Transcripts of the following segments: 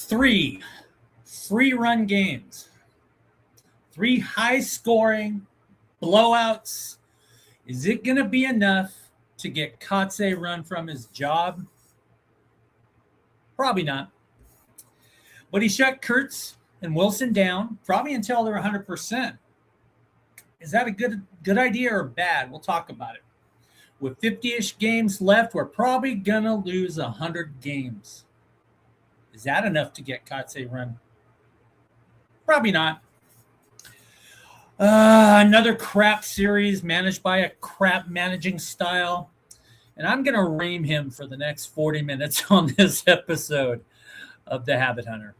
3 free-run games, 3 high-scoring blowouts. Is it going to be enough to get Kotze run from his job? Probably not. But he shut Kurtz and Wilson down, probably until they're 100%. Is that a good idea or bad? We'll talk about it. With 50-ish games left, we're probably going to lose 100 games. Is that enough to get Kotze run? Probably not. Another crap series managed by a crap managing style. And I'm going to ream him for the next 40 minutes on this episode of The Habit Hunter.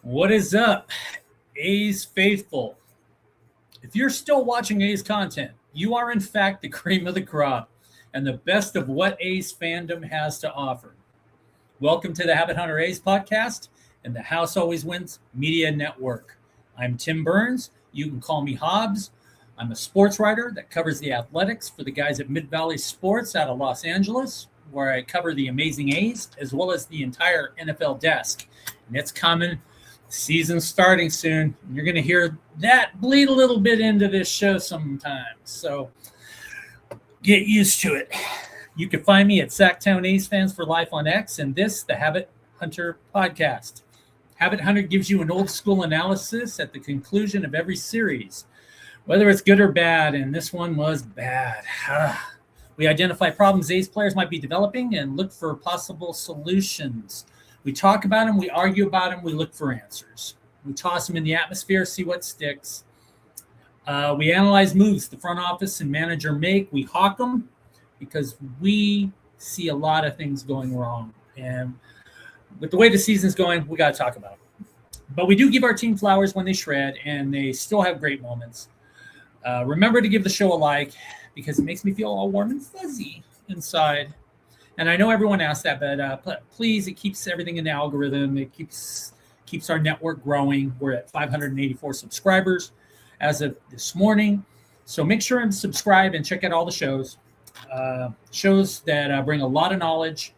What is up, A's faithful? If you're still watching A's content, you are in fact the cream of the crop and the best of what A's fandom has to offer. Welcome to the Habit Hunter A's podcast and the House Always Wins Media Network. I'm Tim Burns. You can call me Hobbs. I'm a sports writer that covers the athletics for the guys at Mid-Valley Sports out of Los Angeles, where I cover the amazing A's as well as the entire NFL desk. And it's coming. Season's starting soon. You're going to hear that bleed a little bit into this show sometimes. So get used to it. You can find me at Sacktown A's Fans for Life on X and this, the Habit Hunter podcast. Habit Hunter gives you an old school analysis at the conclusion of every series, whether it's good or bad, and this one was bad. We identify problems A's players might be developing and look for possible solutions. We talk about them, we argue about them, we look for answers. We toss them in the atmosphere, see what sticks. We analyze moves the front office and manager make. We hawk them because we see a lot of things going wrong. And with the way the season's going, we got to talk about it. But we do give our team flowers when they shred, and they still have great moments. Remember to give the show a like because it makes me feel all warm and fuzzy inside. And I know everyone asked that, but please, it keeps everything in the algorithm. It keeps our network growing. We're at 584 subscribers as of this morning. So make sure and subscribe and check out all the shows. Shows that bring a lot of knowledge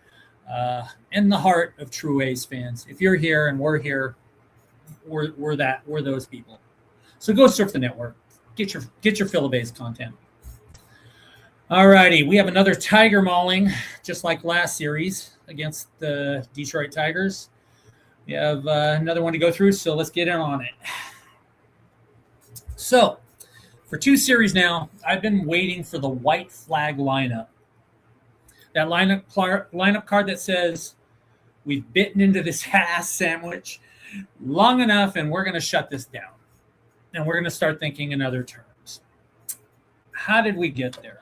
and the heart of true A's fans. If you're here and we're here, we're those people. So go surf the network. Get your fill of A's content. All righty, we have another Tiger mauling, just like last series against the Detroit Tigers. We have another one to go through, so let's get in on it. So, for 2 series now, I've been waiting for the white flag lineup. That lineup card that says, we've bitten into this ass sandwich long enough, and we're going to shut this down. And we're going to start thinking in other terms. How did we get there?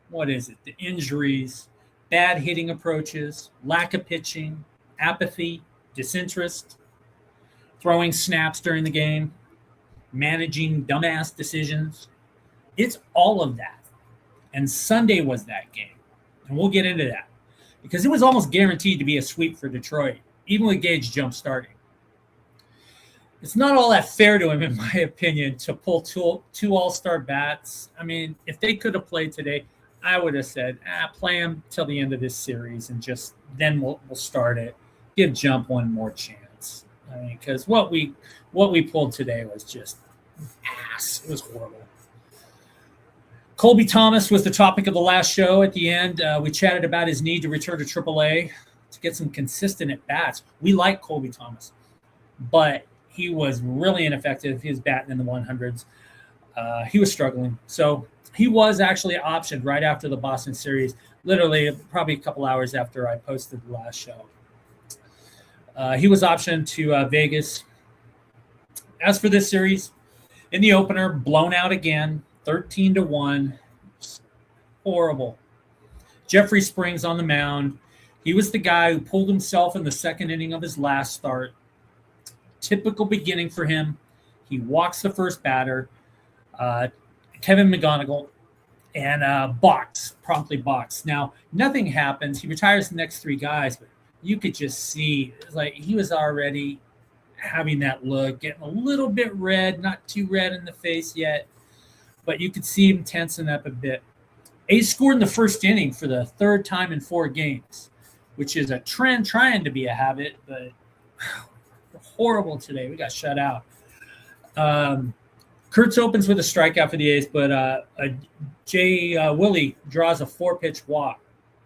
What is it? The injuries, bad hitting approaches, lack of pitching, apathy, disinterest, throwing snaps during the game, managing dumbass decisions. It's all of that. And Sunday was that game. And we'll get into that because it was almost guaranteed to be a sweep for Detroit, even with Gage jump starting. It's not all that fair to him, in my opinion, to pull two all-star bats. I mean, if they could have played today, I would have said, play him till the end of this series and just then we'll start it. Give Jump one more chance. I mean, because what we pulled today was just ass. It was horrible. Colby Thomas was the topic of the last show. At the end, we chatted about his need to return to AAA to get some consistent at-bats. We like Colby Thomas, but he was really ineffective. He was batting in the 100s. He was struggling. So he was actually optioned right after the Boston series, literally probably a couple hours after I posted the last show. He was optioned to Vegas. As for this series, in the opener, blown out again, 13-1. Horrible. Jeffrey Springs on the mound. He was the guy who pulled himself in the second inning of his last start. Typical beginning for him. He walks the first batter, Kevin McGonigal, and promptly box. Now, nothing happens. He retires the next three guys, but you could just see like he was already having that look, getting a little bit red, not too red in the face yet, but you could see him tensing up a bit. A's scored in the first inning for the third time in 4 games, which is a trend trying to be a habit, but horrible today. We got shut out. Kurtz opens with a strikeout for the A's, but Jay Willie draws a 4-pitch walk.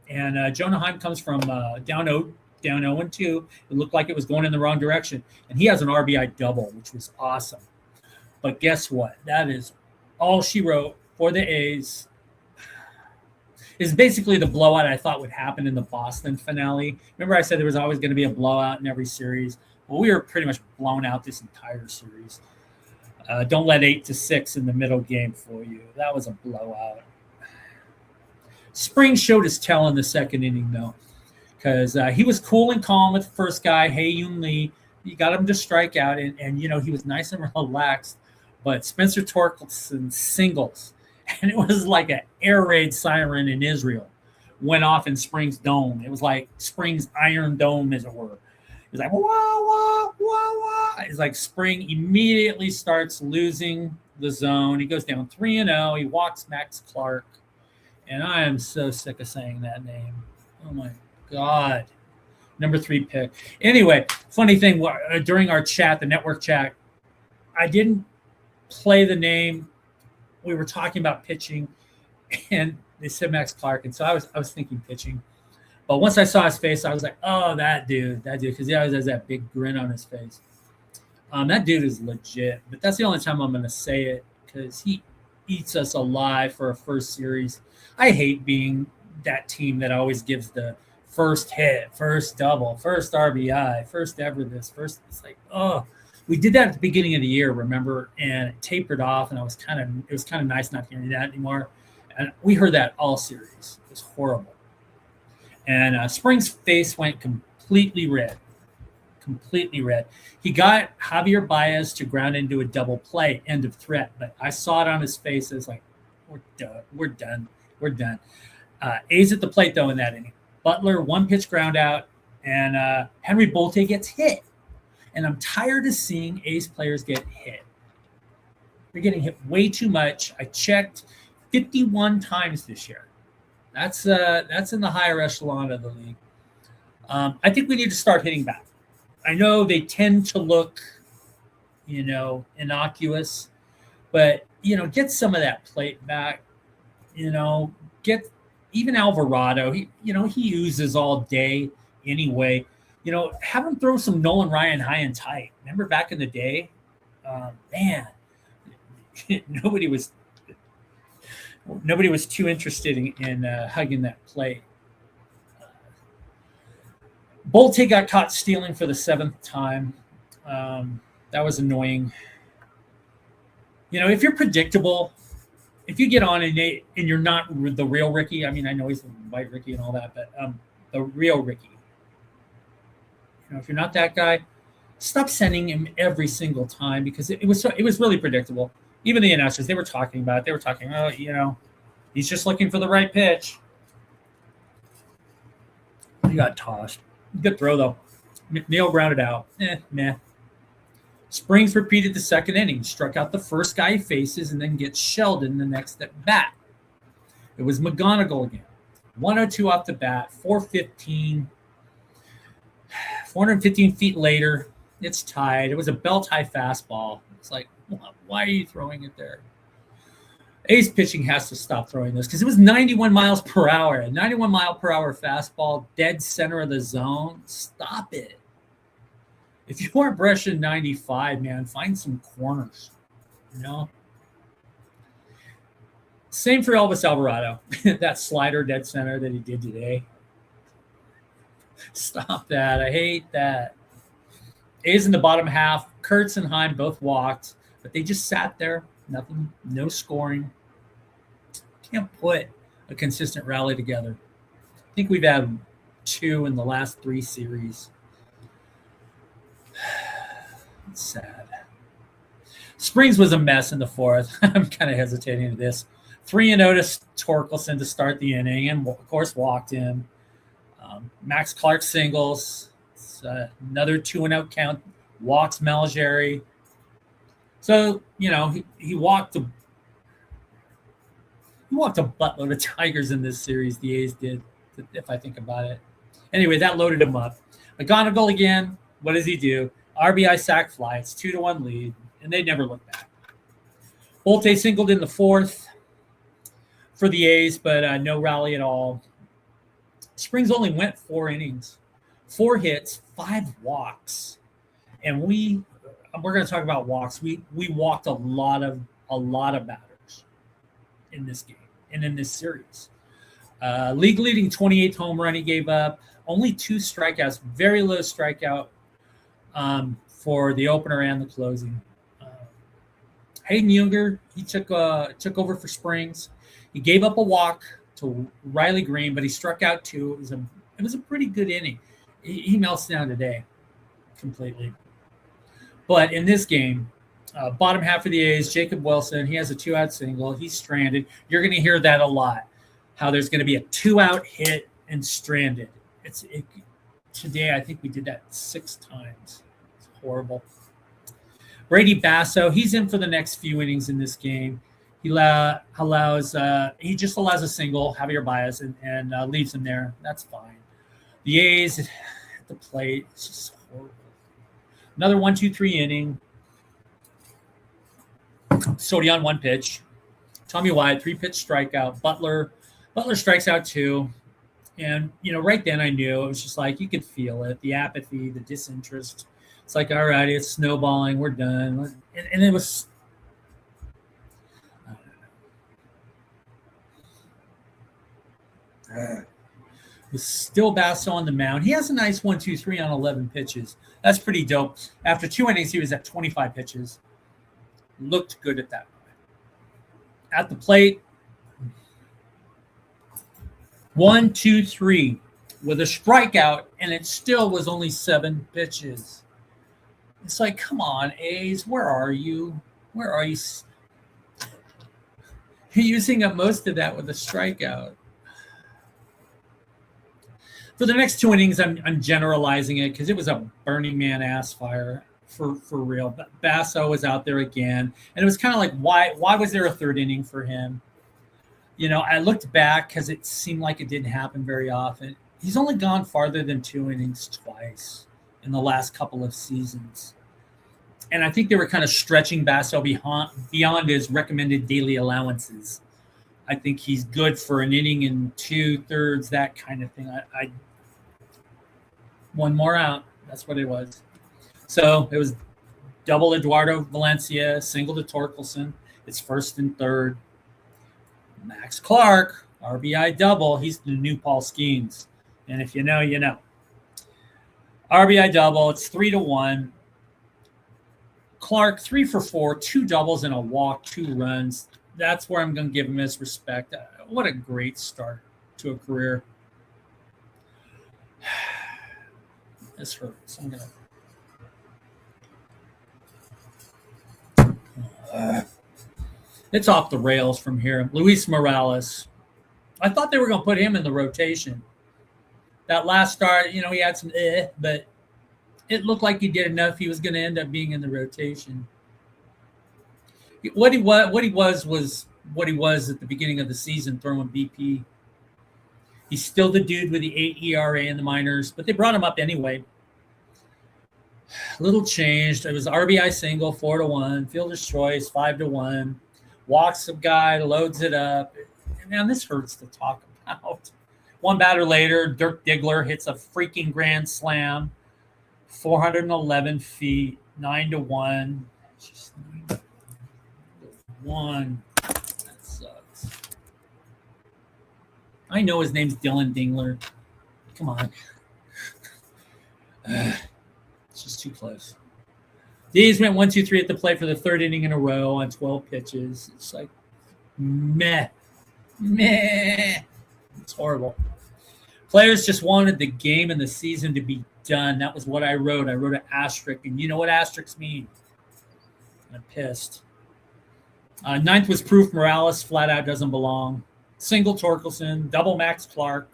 And Jonah Heim comes from down 0-2. It looked like it was going in the wrong direction. And he has an RBI double, which was awesome. But guess what? That is all she wrote for the A's. Is basically the blowout I thought would happen in the Boston finale. Remember I said there was always going to be a blowout in every series? Well, we were pretty much blown out this entire series. Don't let 8-6 in the middle game fool you. That was a blowout. Spring showed his tail in the second inning, though, because he was cool and calm with the first guy, Hae-Yoon Lee. He got him to strike out, and he was nice and relaxed. But Spencer Torkelson singles, and it was like an air raid siren in Israel went off in Spring's dome. It was like Spring's Iron Dome, as it were. It was like, wah, wah, wah, wah. It's like Spring immediately starts losing the zone. He goes down 3-0. He walks Max Clark. And I am so sick of saying that name. Oh, my God. Number 3 pick. Anyway, funny thing, during our chat, the network chat, I didn't play the name. We were talking about pitching, and they said Max Clark. And so I was thinking pitching. But once I saw his face, I was like, oh, that dude, because he always has that big grin on his face. That dude is legit. But that's the only time I'm going to say it, because he eats us alive for a first series. I hate being that team that always gives the first hit, first double, first RBI, first ever this, first. It's like, oh, we did that at the beginning of the year, remember? And it tapered off, and it was kind of nice not hearing that anymore. And we heard that all series. It was horrible. And Spring's face went completely red. He got Javier Baez to ground into a double play, end of threat. But I saw it on his face. I was like, we're done. A's at the plate, though, in that inning. Butler, 1-pitch ground out, and Henry Bolte gets hit. And I'm tired of seeing A's players get hit. They're getting hit way too much. I checked 51 times this year. That's in the higher echelon of the league. I think we need to start hitting back. I know they tend to look, innocuous, but get some of that plate back. Get even Alvarado. He oozes all day anyway. Have him throw some Nolan Ryan high and tight. Remember back in the day, man, nobody was too interested in hugging that plate. Bolte got caught stealing for the 7th time. That was annoying. If you're predictable, if you get on and you're not the real Ricky, I mean, I know he's the white Ricky and all that, but the real Ricky. If you're not that guy, stop sending him every single time, because it was really predictable. Even the announcers, they were talking about it. They were talking, he's just looking for the right pitch. He got tossed. Good throw, though. McNeil grounded out. Meh. Springs repeated the second inning, struck out the first guy he faces, and then gets shelled in the next at bat. It was McGonigal again. 102 off the bat, 415 feet later, it's tied. It was a belt-high fastball. It's like, why are you throwing it there? A's pitching has to stop throwing this, because it was 91 miles per hour. A 91-mile-per-hour fastball, dead center of the zone. Stop it. If you aren't brushing 95, man, find some corners. Same for Elvis Alvarado. That slider dead center that he did today. Stop that. I hate that. A's in the bottom half. Kurtz and Heim both walked, but they just sat there. Nothing, no scoring. Can't put a consistent rally together. I think we've had 2 in the last 3 series. It's sad. Springs was a mess in the 4th. I'm kind of hesitating to this. 3-0 to Torkelson to start the inning, and of course walked him. Max Clark singles. Another 2-0 count. Walks Malgeri. So, he walked a buttload of Tigers in this series, the A's did, if I think about it. Anyway, that loaded him up. McGonigal again, what does he do? RBI sac fly. It's 2-1 lead, and they never look back. Bolte singled in the 4th for the A's, but no rally at all. Springs only went 4 innings, 4 hits, 5 walks, and we're going to talk about walks. We walked a lot of batters in this game and in this series. League leading 28th home run he gave up. Only 2 strikeouts, very low strikeout for the opener and the closing. Hayden Younger, he took over for Springs. He gave up a walk to Riley Green, but he struck out 2. It was a pretty good inning. He melts down today completely. But in this game, bottom half of the A's, Jacob Wilson, he has a 2-out single. He's stranded. You're going to hear that a lot, how there's going to be a 2-out hit and stranded. Today, I think we did that 6 times. It's horrible. Brady Basso, he's in for the next few innings in this game. He allows a single, Javier Baez, and leaves him there. That's fine. The A's at the plate, it's just horrible. Another 1-2-3 inning. Sodi on 1 pitch. Tommy Wyatt, 3-pitch strikeout. Butler strikes out 2. And, right then I knew it was just like, you could feel it. The apathy, the disinterest. It's like, all right, it's snowballing. We're done. And it was, I don't know. It was still Basso on the mound. He has a nice 1-2-3 on 11 pitches. That's pretty dope. After 2 innings, he was at 25 pitches. Looked good at that point. At the plate, 1-2-3 with a strikeout, and it still was only 7 pitches. It's like, come on, A's, where are you? Where are you? You're using up most of that with a strikeout. For the next 2 innings, I'm generalizing it because it was a Burning Man ass fire for real. But Basso was out there again, and it was kind of like, why was there a 3rd inning for him? I looked back because it seemed like it didn't happen very often. He's only gone farther than 2 innings twice in the last couple of seasons. And I think they were kind of stretching Basso beyond his recommended daily allowances. I think he's good for an inning and 2/3, that kind of thing. I 1 more out. That's what it was. So it was double Eduardo Valencia, single to Torkelson. It's 1st and 3rd. Max Clark, RBI double. He's the new Paul Skeens. And if you know, you know. RBI double. It's 3-1. Clark, 3 for 4, 2 doubles and a walk, 2 runs. That's where I'm going to give him his respect. What a great start to a career. This hurts. I'm going to. It's off the rails from here. Luis Morales. I thought they were going to put him in the rotation. That last start, he had some but it looked like he did enough. He was going to end up being in the rotation. What he was what he was at the beginning of the season, throwing BP. He's still the dude with the 8 ERA in the minors, but they brought him up anyway. Little changed. It was RBI single, 4-1, fielder's choice, 5-1. Walks a guy, loads it up. Man, this hurts to talk about. 1 batter later, Dirk Diggler hits a freaking grand slam. 411 feet, 9-1. Just 9-1. That sucks. I know his name's Dylan Dingler. Come on. It's just too close. The A's went 1-2-3 at the plate for the 3rd inning in a row on 12 pitches. It's like, meh. It's horrible. Players just wanted the game and the season to be done. That was what I wrote. I wrote an asterisk, and you know what asterisks mean. I'm pissed. Ninth was Proof Morales, flat out doesn't belong. Single Torkelson, double Max Clark.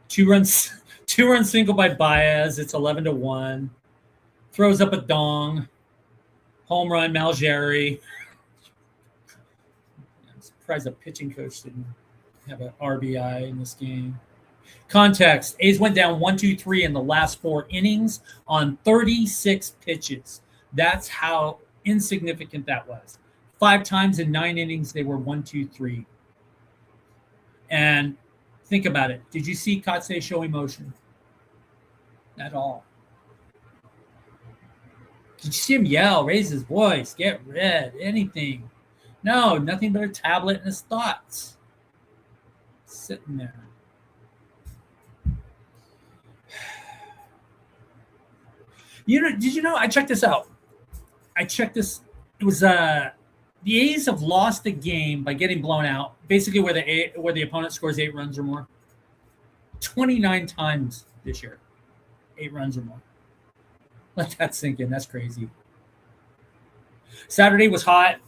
Two run single by Baez. It's 11-1. Throws up a dong. Home run, Malgeri. I'm surprised the pitching coach didn't have an RBI in this game. Context: A's went down 1-2-3 in the last 4 innings on 36 pitches. That's how insignificant that was. 5 times in 9 innings, they were 1-2-3. And think about it. Did you see Kotsay show emotion? At all. Did you see him yell, raise his voice, get red, anything? No, nothing but a tablet and his thoughts. Sitting there. Did you know? I checked this out. It was the A's have lost a game by getting blown out, basically where the opponent scores 8 runs or more. 29 times this year, 8 runs or more. Let that sink in. That's crazy. Saturday was hot.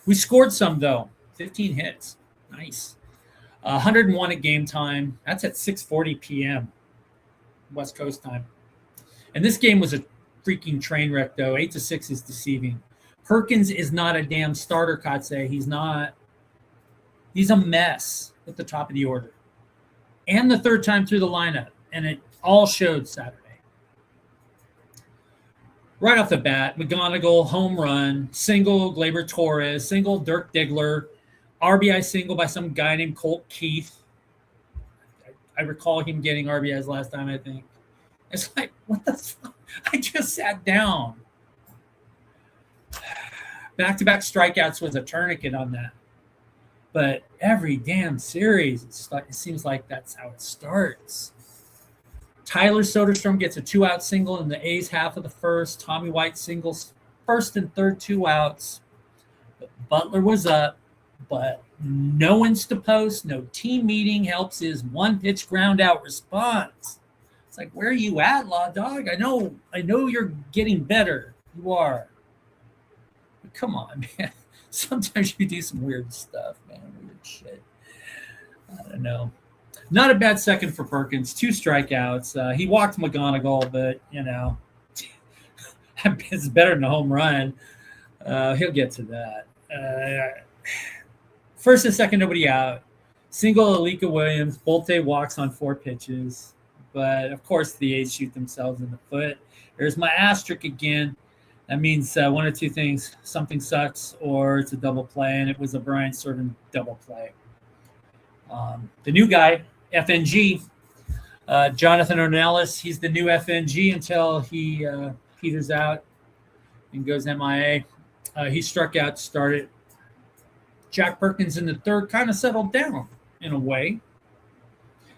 We scored some though. 15 hits. Nice. 101 at game time. That's at 6:40 p.m. West Coast time. And this game was a freaking train wreck though. 8-6 is deceiving. Perkins is not a damn starter, Kotsay. He's not. He's a mess at the top of the order. And the third time through the lineup. And it all showed Saturday. Right off the bat, McGonigal, home run, single Gleyber Torres, single Dirk Diggler, RBI single by some guy named Colt Keith. I recall him getting RBIs last time, I think. It's like, what the fuck? I just sat down. Back-to-back strikeouts was a tourniquet on that. But every damn series, it seems like that's how it starts. Tyler Soderstrom gets a 2-out single in the A's half of the first. Tommy White singles first and third 2 outs. But Butler was up, but no insta post, no team meeting helps his 1-pitch ground out response. It's like, where are you at, Law Dog? I know you're getting better. You are. But come on, man. Sometimes you do some weird stuff, man. Weird shit. I don't know. Not a bad second for Perkins. 2 strikeouts. He walked McGonigal, but, it's better than a home run. He'll get to that. First and second, nobody out. Single Alika Williams. Bolte walks on 4 pitches. But, of course, the A's shoot themselves in the foot. There's my asterisk again. That means one of 2 things. Something sucks or it's a double play, and it was a Brian Serven double play. The new guy, FNG, Jonathan Ornelas, he's the new FNG until he peters out and goes MIA. He struck out to start it. Jack Perkins in the third kind of settled down in a way.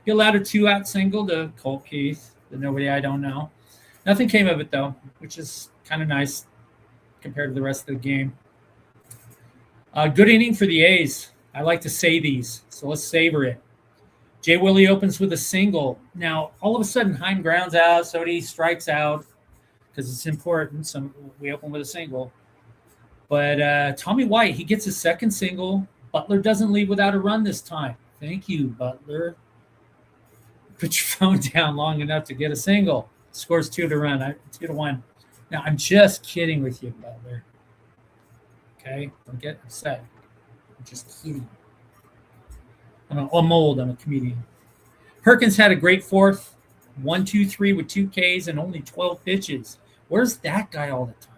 He allowed a 2-out single to Colt Keith, the nobody I don't know. Nothing came of it, though, which is kind of nice compared to the rest of the game. Good inning for the A's. I like to say these, so let's savor it. Jay Willie opens with a single. Now, all of a sudden, Heim grounds out, Sodi strikes out because it's important. So we open with a single. But Tommy White, he gets his second single. Butler doesn't leave without a run this time. Thank you, Butler. Put your phone down long enough to get a single. Scores 2-1. Now, I'm just kidding with you, Butler. Okay? Don't get upset. I'm just kidding. I'm old. I'm a comedian. Perkins had a great fourth. 1-2-3 with 2 Ks and only 12 pitches. Where's that guy all the time?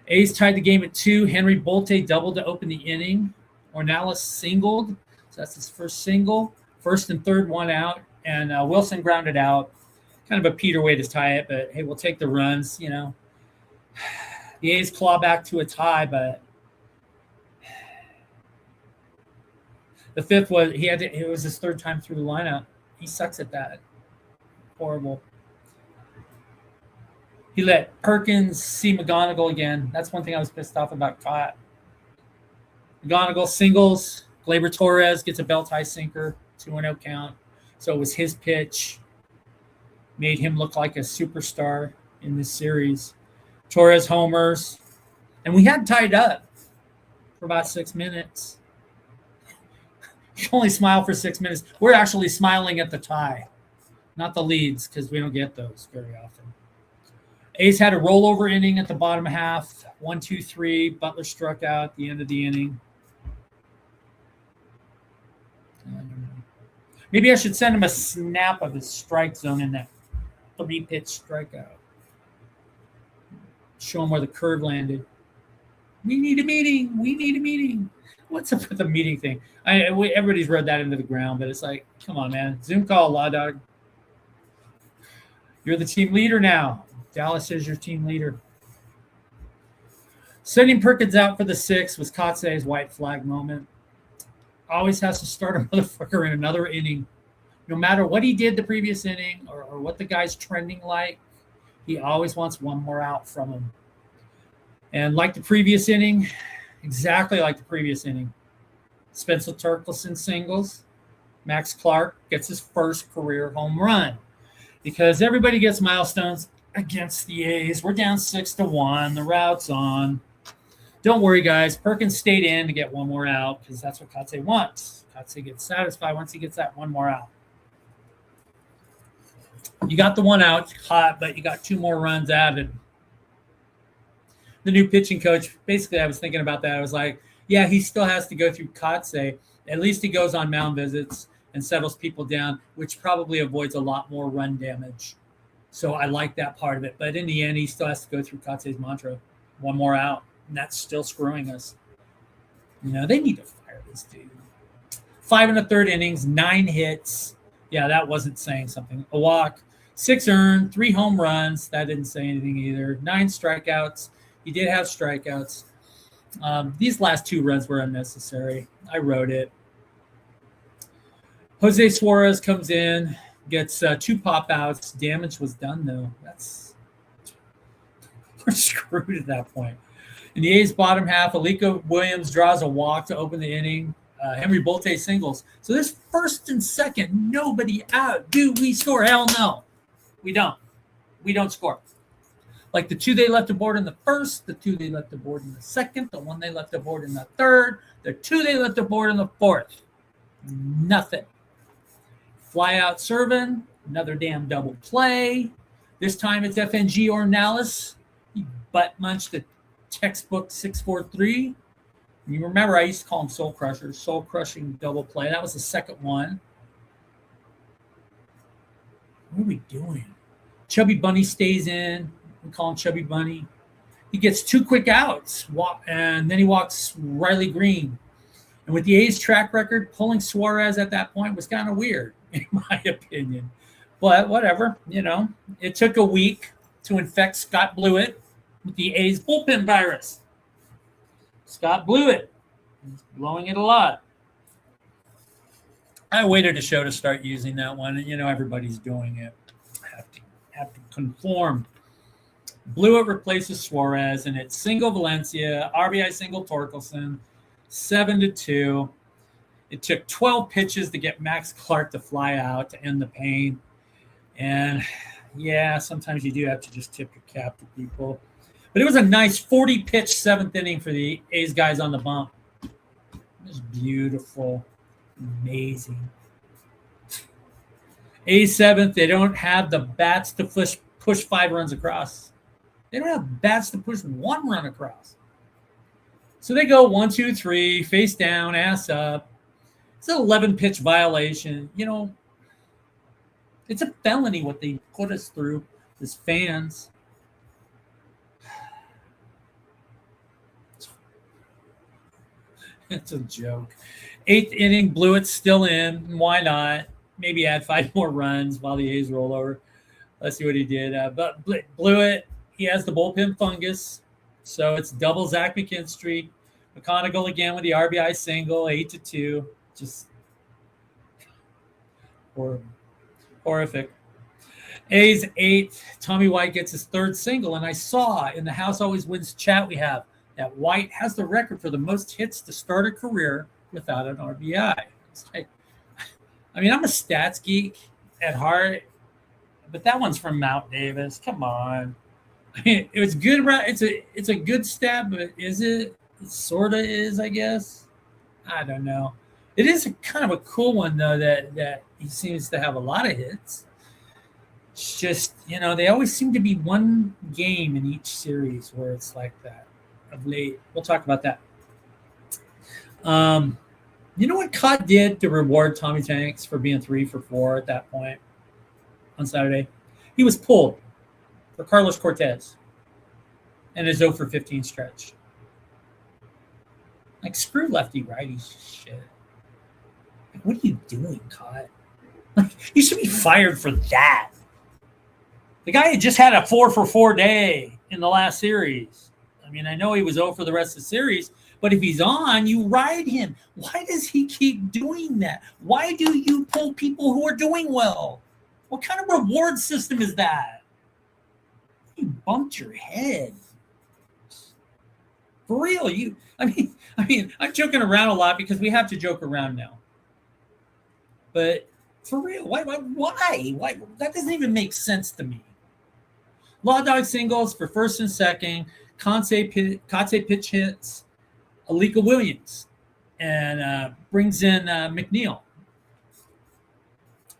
A's tied the game at 2. Henry Bolte doubled to open the inning. Ornelas singled. So that's his first single. First and third, 1 out. And Wilson grounded out. Kind of a Peter way to tie it, but hey, we'll take the runs, The A's claw back to a tie, but the fifth was it was his third time through the lineup. He sucks at that. Horrible. He let Perkins see McGonigal again. That's one thing I was pissed off about. McGonigal singles, Gleyber Torres gets a belt high sinker, 2-0 count. So it was his pitch. Made him look like a superstar in this series. Torres homers. And we had tied up for about 6 minutes. You only smile for 6 minutes. We're actually smiling at the tie, not the leads, because we don't get those very often. A's had a rollover inning at the bottom half. 1-2-3. Butler struck out at the end of the inning. Maybe I should send him a snap of his strike zone in that 3-pitch strikeout. Show him where the curve landed. We need a meeting. We need a meeting. What's up with the meeting thing? Everybody's read that into the ground, but it's like, come on, man. Zoom call, Law Dog. You're the team leader now. Dallas is your team leader. Sending Perkins out for the 6th was Kotze's white flag moment. Always has to start a motherfucker in another inning. No matter what he did the previous inning or what the guy's trending like, he always wants one more out from him. And like the previous inning, exactly like the previous inning, Spencer Torkelson singles. Max Clark gets his first career home run because everybody gets milestones against the A's. We're down 6-1. The route's on. Don't worry, guys. Perkins stayed in to get one more out because that's what Kotze wants. Kotze gets satisfied once he gets that one more out. You got the one out, hot, but you got 2 more runs added. The new pitching coach, basically, I was thinking about that. I was like, yeah, he still has to go through Kotze. At least he goes on mound visits and settles people down, which probably avoids a lot more run damage. So I like that part of it. But in the end, he still has to go through Kotze's mantra. One more out. And that's still screwing us. You know, they need to fire this dude. 5 1/3 innings, 9 hits. Yeah, that wasn't saying something. A walk, 6 earned, 3 home runs. That didn't say anything either. 9 strikeouts. He did have strikeouts. These last 2 runs were unnecessary. I wrote it. Jose Suarez comes in, gets 2 pop-outs. Damage was done, though. We're screwed at that point. In the A's bottom half, Alika Williams draws a walk to open the inning. Henry Bolte singles. So this first and second, nobody out. Do we score? Hell no. We don't. We don't score. Like the 2 they left aboard in the first, the 2 they left aboard in the second, the 1 they left aboard in the third, the 2 they left aboard in the fourth. Nothing. Fly out Servin, another damn double play. This time it's FNG Ornelas. He butt munched the textbook 6-4-3. You remember I used to call him soul crushers, soul crushing double play. That was the second one. What are we doing? Chubby Bunny stays in. We call him Chubby Bunny. He gets 2 quick outs, and then he walks Riley Green. And with the A's track record, pulling Suarez at that point was kind of weird, in my opinion. But whatever, you know. It took a week to infect Scott Blewett with the A's bullpen virus. Scott Blewett. He's blowing it a lot. I waited a show to start using that one, and you know everybody's doing it. Have to conform. Blewett replaces Suarez, and it's single Valencia, RBI single Torkelson, 7-2. It took 12 pitches to get Max Clark to fly out to end the pain. And yeah, sometimes you do have to just tip your cap to people. But it was a nice 40-pitch 7th inning for the A's guys on the bump. It was beautiful. Amazing. A's 7th, they don't have the bats to push 5 runs across. They don't have bats to push 1 run across. So they go 1, 2, 3, face down, ass up. It's an 11-pitch violation. You know, it's a felony what they put us through as fans. It's a joke. 8th inning, Blewett's still in. Why not? Maybe add 5 more runs while the A's roll over. Let's see what he did. But Blewett, he has the bullpen fungus. So it's double Zach McKinstry. McConaughey again with the RBI single, 8-2. Just horrible. Horrific. A's 8th. Tommy White gets his 3rd single. And I saw in the House Always Wins chat we have that White has the record for the most hits to start a career without an RBI. It's like, I mean, I'm a stats geek at heart, but that one's from Mount Davis. Come on. I mean, it was good. It's a good stat, but is it? It sort of is, I guess. I don't know. It is kind of a cool one though that he seems to have a lot of hits. It's just, they always seem to be one game in each series where it's like that of late. We'll talk about that. You know what Cott did to reward Tommy Tanks for being 3 for 4 at that point on Saturday? He was pulled for Carlos Cortez and his 0 for 15 stretch. Like, screw lefty righty shit. Like, what are you doing, Cott? Like, you should be fired for that. The guy had just had a 4 for 4 day in the last series. I mean, I know he was 0 for the rest of the series, but if he's on, you ride him. Why does he keep doing that? Why do you pull people who are doing well? What kind of reward system is that? You bumped your head. For real, I mean, I'm joking around a lot because we have to joke around now. But for real, why? That doesn't even make sense to me. Law Dog singles for first and second. Kotsay pitch hits. Alika Williams and brings in McNeil.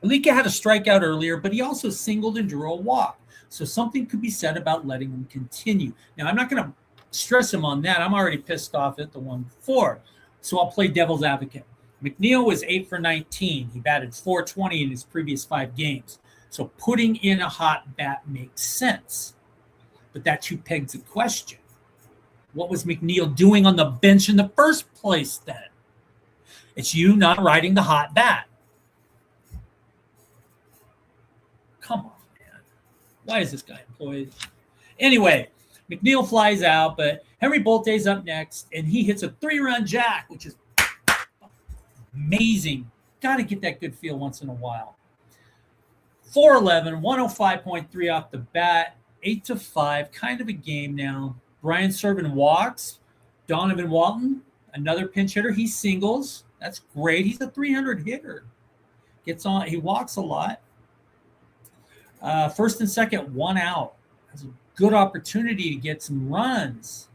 Alika had a strikeout earlier, but he also singled and drew a walk. So something could be said about letting him continue. Now, I'm not going to stress him on that. I'm already pissed off at the 1 for 4. So I'll play devil's advocate. McNeil was 8 for 19. He batted .420 in his previous 5 games. So putting in a hot bat makes sense. But that too pegs the question. What was McNeil doing on the bench in the first place then? It's you not riding the hot bat. Come on, man. Why is this guy employed? Anyway, McNeil flies out, but Henry Bolte's up next, and he hits a 3-run jack, which is amazing. Got to get that good feel once in a while. 4-11, 105.3 off the bat, 8-5, kind of a game now. Brian Serban walks. Donovan Walton, another pinch hitter. He singles. That's great. He's a 300 hitter. Gets on. He walks a lot. First and second, 1 out. That's a good opportunity to get some runs.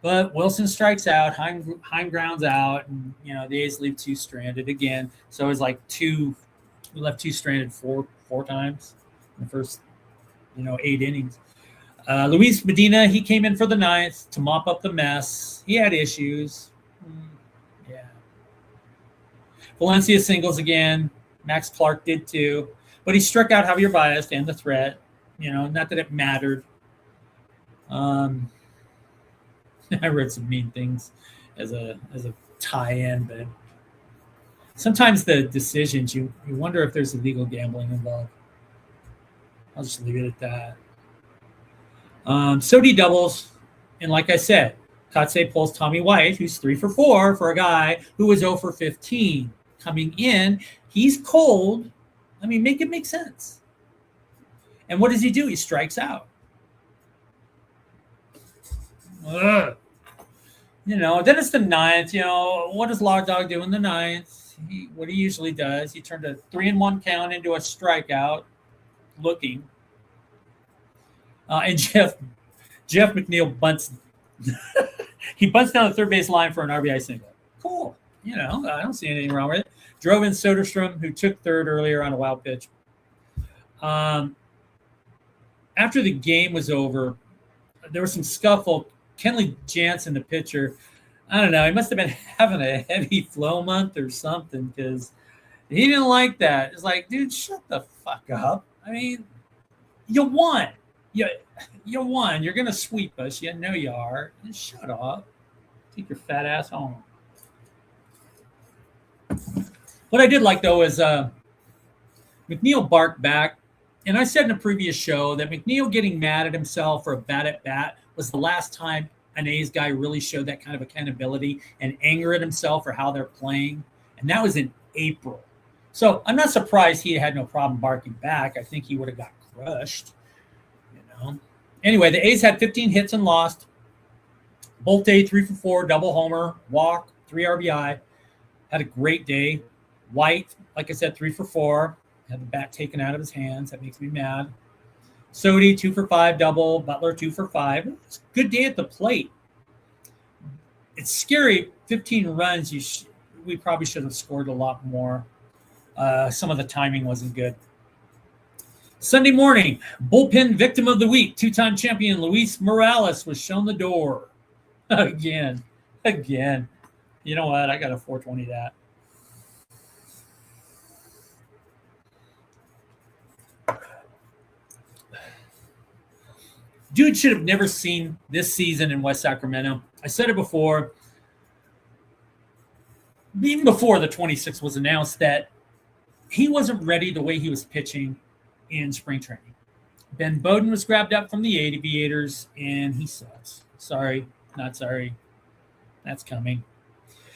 But Wilson strikes out. Heim grounds out. And, the A's leave 2 stranded again. So it was like we left 2 stranded four times in the first, 8 innings. Luis Medina, he came in for the 9th to mop up the mess. He had issues. Yeah. Valencia singles again. Max Clark did too. But he struck out Javier Baez and the threat. Not that it mattered. I read some mean things as a tie-in, but sometimes the decisions, you wonder if there's illegal gambling involved. I'll just leave it at that. Sodi doubles, and like I said, Kotsay pulls Tommy White, who's 3 for 4 for a guy who was 0 for 15. Coming in, he's cold. I mean, make it make sense. And what does he do? He strikes out. Then it's the 9th. What does Law Dog do in the 9th? What he usually does, he turned a 3-1 count into a strikeout, looking. And Jeff McNeil bunts. He bunts down the third base line for an RBI single. Cool. I don't see anything wrong with it. Drove in Soderstrom, who took third earlier on a wild pitch. After the game was over, there was some scuffle. Kenley Jansen, the pitcher, I don't know. He must have been having a heavy flow month or something because he didn't like that. It's like, dude, shut the fuck up. I mean, you won. You won. You're going to sweep us. You know you are. Just shut up. Take your fat ass home. What I did like, though, is McNeil barked back. And I said in a previous show that McNeil getting mad at himself for a bat at bat was the last time an A's guy really showed that kind of accountability and anger at himself for how they're playing. And that was in April. So I'm not surprised he had no problem barking back. I think he would have got crushed. Anyway, the A's had 15 hits and lost. Bolte 3 for 4, double homer, walk, 3 RBI. had a great day. White, like I said, 3 for 4. Had the bat taken out of his hands. That makes me mad. Sodi, 2 for 5 double. Butler, 2 for 5. It's a good day at the plate. It's scary. 15 runs. We probably should have scored a lot more. Some of the timing wasn't good. Sunday morning, bullpen victim of the week, 2-time champion Luis Morales was shown the door. Again. You know what? I got a 420 that. Dude should have never seen this season in West Sacramento. I said it before, even before the 26 was announced, that he wasn't ready the way he was pitching in spring training. Ben Bowden was grabbed up from the Aviators, and he sucks. Sorry, not sorry. That's coming.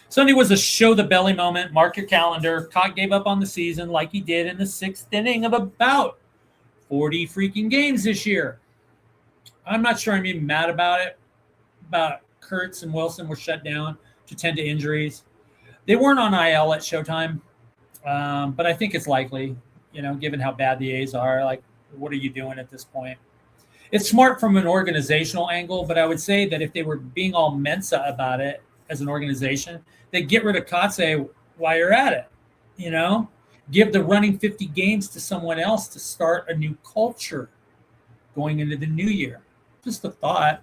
Sunday was a show the belly moment. Mark your calendar. Cott gave up on the season like he did in the 6th inning of about 40 freaking games this year. I'm not sure I'm even mad about it. About Kurtz and Wilson were shut down to tend to injuries. They weren't on IL at Showtime, but I think it's likely, given how bad the A's are. Like, what are you doing at this point? It's smart from an organizational angle, but I would say that if they were being all Mensa about it as an organization, they'd get rid of Kotze while you're at it. Give the running 50 games to someone else to start a new culture going into the new year. Just a thought.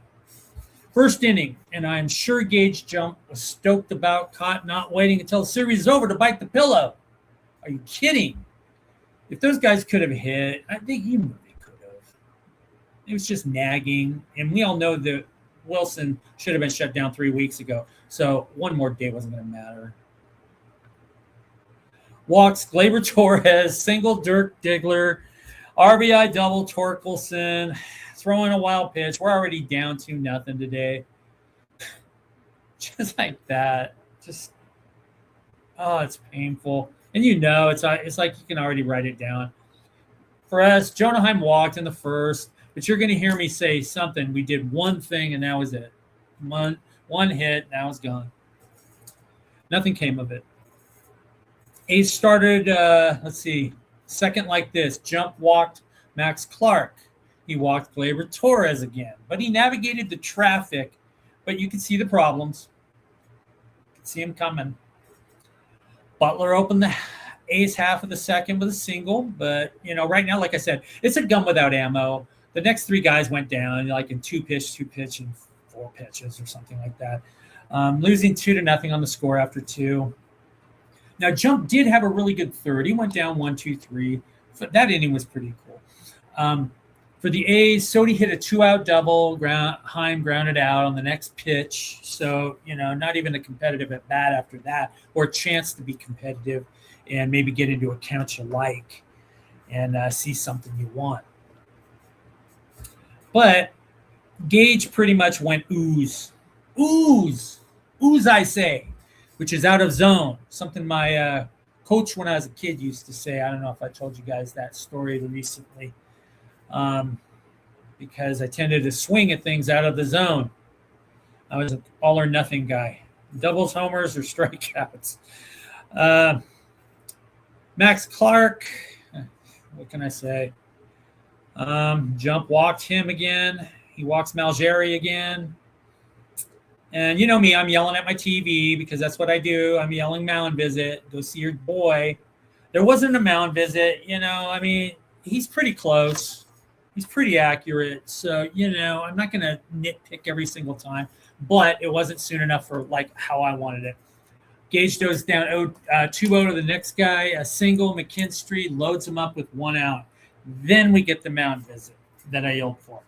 First inning, and I'm sure Gage Jump was stoked about Cott not waiting until the series is over to bite the pillow. Are you kidding? If those guys could have hit, I think they could have. It was just nagging, and we all know that Wilson should have been shut down 3 weeks ago, so one more day wasn't going to matter. Walks, Gleyber Torres, single Dirk Diggler, RBI double Torkelson, throwing a wild pitch. We're already down 2-0 today. Just like that. It's painful. And it's like you can already write it down. For us, Jonah Heim walked in the first, but you're going to hear me say something. We did one thing, and that was it. One hit, now it's gone. Nothing came of it. Ace started, second like this. Jump walked Max Clark. He walked Gleyber Torres again, but he navigated the traffic, but you can see the problems. You can see him coming. Butler opened the A's half of the second with a single, but, right now, like I said, it's a gun without ammo. The next 3 guys went down, like in 2 pitch, and 4 pitches or something like that. Losing 2-0 on the score after 2. Now, Jump did have a really good third. He went down 1-2-3. That inning was pretty cool. For the A's, Sodi hit a 2-out double. Heim grounded out on the next pitch. So, not even a competitive at bat after that, or a chance to be competitive and maybe get into a count you like and see something you want. But Gage pretty much went ooze, I say, which is out of zone. Something my coach when I was a kid used to say. I don't know if I told you guys that story recently. Because I tended to swing at things out of the zone. I was an all or nothing guy. Doubles, homers, or strikeouts. Max Clark, what can I say? Jump walked him again. He walks Malgeri again. And you know me, I'm yelling at my TV because that's what I do. I'm yelling mound visit. Go see your boy. There wasn't a mound visit. He's pretty close. He's pretty accurate. So, I'm not going to nitpick every single time. But it wasn't soon enough for, how I wanted it. Gage goes down 2-0 to the next guy. A single. McKinstry loads him up with 1 out. Then we get the mound visit that I yelled for.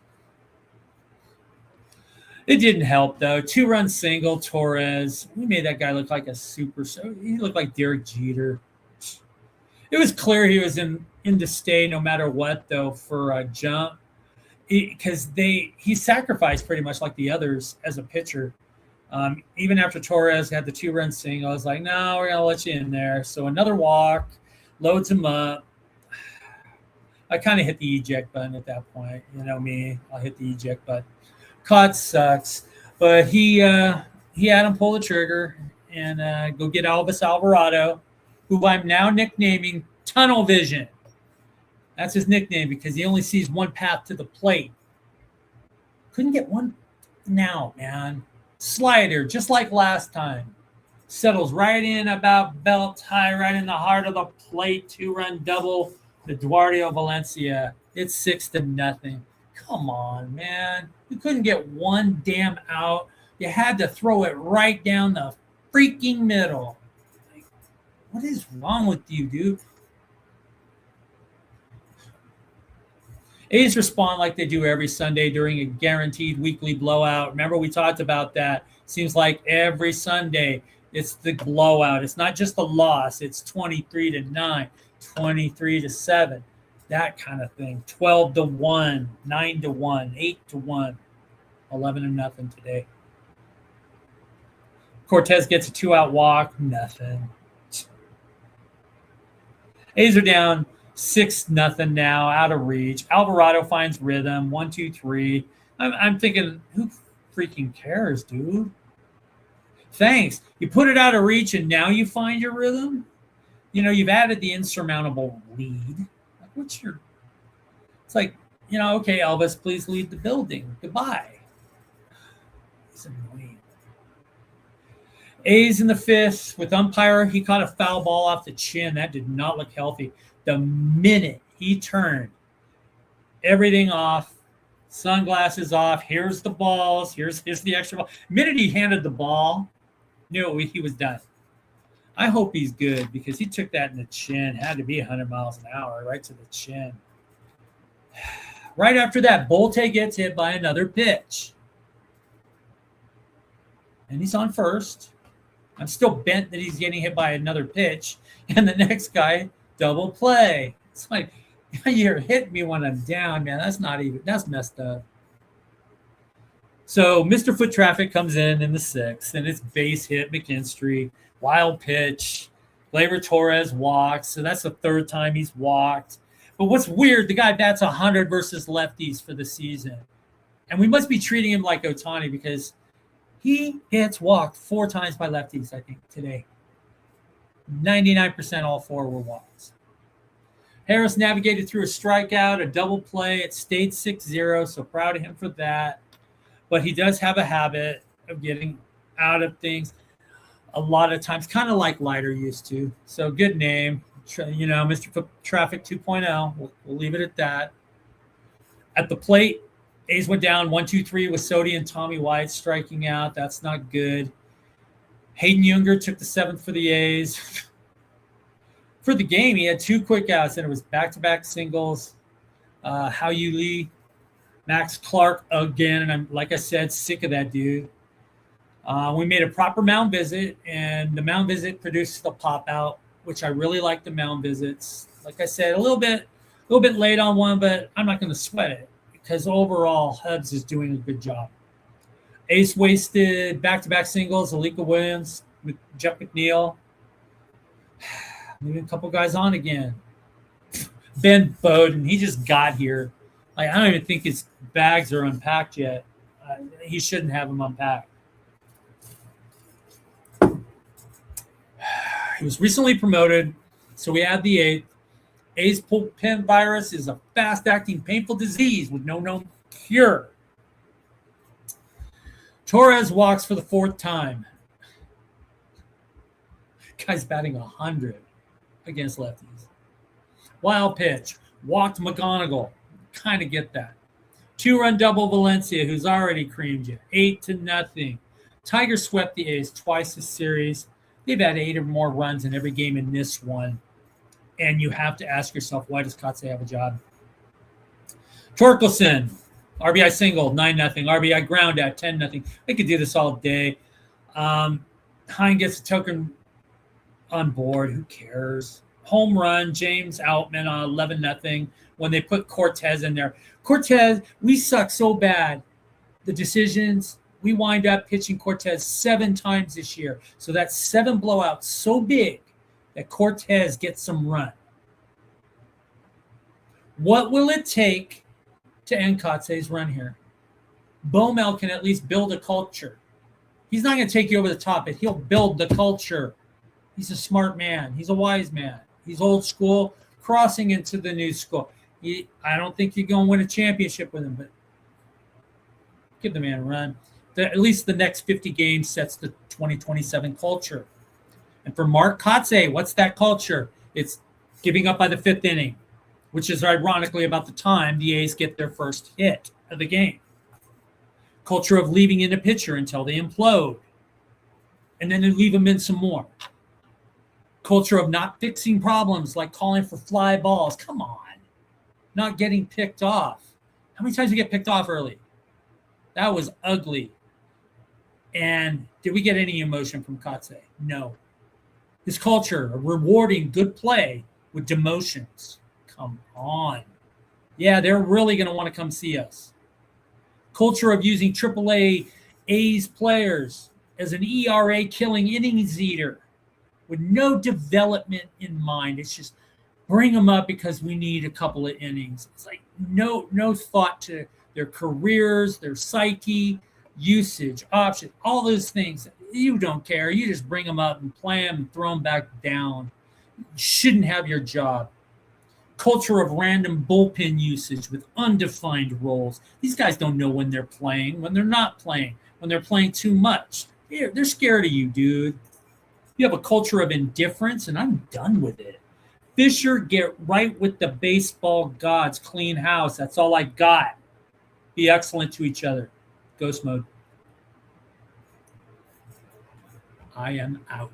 It didn't help, though. 2-run single, Torres. We made that guy look like a super. He looked like Derek Jeter. It was clear he was in to stay no matter what, though, for a Jump. Because he sacrificed pretty much like the others as a pitcher. Even after Torres had the 2-run single, I was like, no, we're going to let you in there. So another walk, loads him up. I kind of hit the eject button at that point. You know me, I'll hit the eject button. Cott sucks, but he had him pull the trigger, and go get Elvis Alvarado, who I'm now nicknaming Tunnel Vision. That's his nickname because he only sees one path to the plate. Couldn't get one now, man. Slider, just like last time. Settles right in about belt high, right in the heart of the plate. 2-run double to Eduardo Valencia. It's 6-0. Come on, man. You couldn't get one damn out. You had to throw it right down the freaking middle. Like, what is wrong with you, dude? A's respond like they do every Sunday during a guaranteed weekly blowout. Remember, we talked about that. Seems like every Sunday it's the blowout. It's not just a loss. It's 23-9, 23-7, that kind of thing. 12-1, 9-1, 8-1, 11-0 today. Cortez gets a 2-out walk. Nothing. A's are down 6-0 now, out of reach. Alvarado finds rhythm. 1, 2, 3. I'm thinking, who freaking cares, dude? Thanks. You put it out of reach, and now you find your rhythm. You know, you've added the insurmountable lead. Like, what's your? It's like, you know, okay, Elvis, please leave the building. Goodbye. It's annoying. A's in the 5th with umpire. He caught a foul ball off the chin. That did not look healthy. The minute he turned everything off, sunglasses off, here's the balls, here's the extra ball. The minute he handed the ball, knew he was done. I hope he's good because he took that in the chin. Had to be 100 miles an hour right to the chin. Right after that, Bolte gets hit by another pitch. And he's on first. I'm still bent that he's getting hit by another pitch. And the next guy, double play. It's like, you're hitting me when I'm down, man. That's messed up. So Mr. Foot Traffic comes in the 6th, and it's base hit McKinstry, wild pitch. Gleyber Torres walks, so that's the 3rd time he's walked. But what's weird, the guy bats 100 versus lefties for the season. And we must be treating him like Ohtani because he gets walked 4 times by lefties, I think, today. 99% all 4 were walks. Harris navigated through a strikeout, a double play. It stayed 6-0, so proud of him for that. But he does have a habit of getting out of things a lot of times, kind of like Leiter used to. So good name, you know, Mr. Foot Traffic 2.0. We'll leave it at that. At the plate, A's went down 1-2-3 with Sodi and Tommy White striking out. That's not good. Hayden Younger took the 7th for the A's. For the game, he had 2 quick outs, and it was back-to-back singles. Hao Yu Lee, Max Clark again, and I'm, like I said, sick of that dude. We made a proper mound visit, and the mound visit produced the pop-out, which I really like the mound visits. Like I said, a little bit late on one, but I'm not going to sweat it because overall, Hobbs is doing a good job. Ace wasted back-to-back singles, Alika Williams, Jeff McNeil. Maybe a couple guys on again. Ben Bowden, he just got here. I don't even think his bags are unpacked yet. He shouldn't have them unpacked. He was recently promoted, so we add the 8th. A's bullpen virus is a fast-acting, painful disease with no known cure. Torres walks for the 4th time. Guy's batting 100 against lefties. Wild pitch. Walked McGonigal. Kind of get that. 2-run double Valencia, who's already creamed you. 8-0. Tiger swept the A's twice this series. They've had 8 or more runs in every game in this one. And you have to ask yourself, why does Kotze have a job? Torkelson, RBI single, 9-0. RBI ground out, 10-0. They could do this all day. Hine gets a token on board. Who cares? Home run, James Outman on 11-0 when they put Cortez in there. Cortez, we suck so bad. The decisions, we wind up pitching Cortez 7 times this year. So that's 7 blowouts so big that Cortez gets some run. What will it take to end Kotze's run here? Bomel can at least build a culture. He's not going to take you over the top, but he'll build the culture. He's a smart man. He's a wise man. He's old school, crossing into the new school. I don't think you're going to win a championship with him, but give the man a run. At least the next 50 games sets the 2027 culture. And for Mark Kotsay, what's that culture? It's giving up by the 5th inning, which is ironically about the time the A's get their first hit of the game. Culture of leaving in a pitcher until they implode, and then they leave them in some more. Culture of not fixing problems like calling for fly balls. Come on. Not getting picked off. How many times do you get picked off early? That was ugly. And did we get any emotion from Kotsay? No. His culture of rewarding good play with demotions. Come on. Yeah, they're really going to want to come see us. Culture of using AAA A's players as an ERA killing innings eater with no development in mind. It's just bring them up because we need a couple of innings. It's like no thought to their careers, their psyche, usage, options, all those things. You don't care. You just bring them up and play them and throw them back down. You shouldn't have your job. Culture of random bullpen usage with undefined roles. These guys don't know when they're playing, when they're not playing, when they're playing too much. They're scared of you, dude. You have a culture of indifference, and I'm done with it. Fisher, get right with the baseball gods. Clean house. That's all I got. Be excellent to each other. Ghost mode. I am out.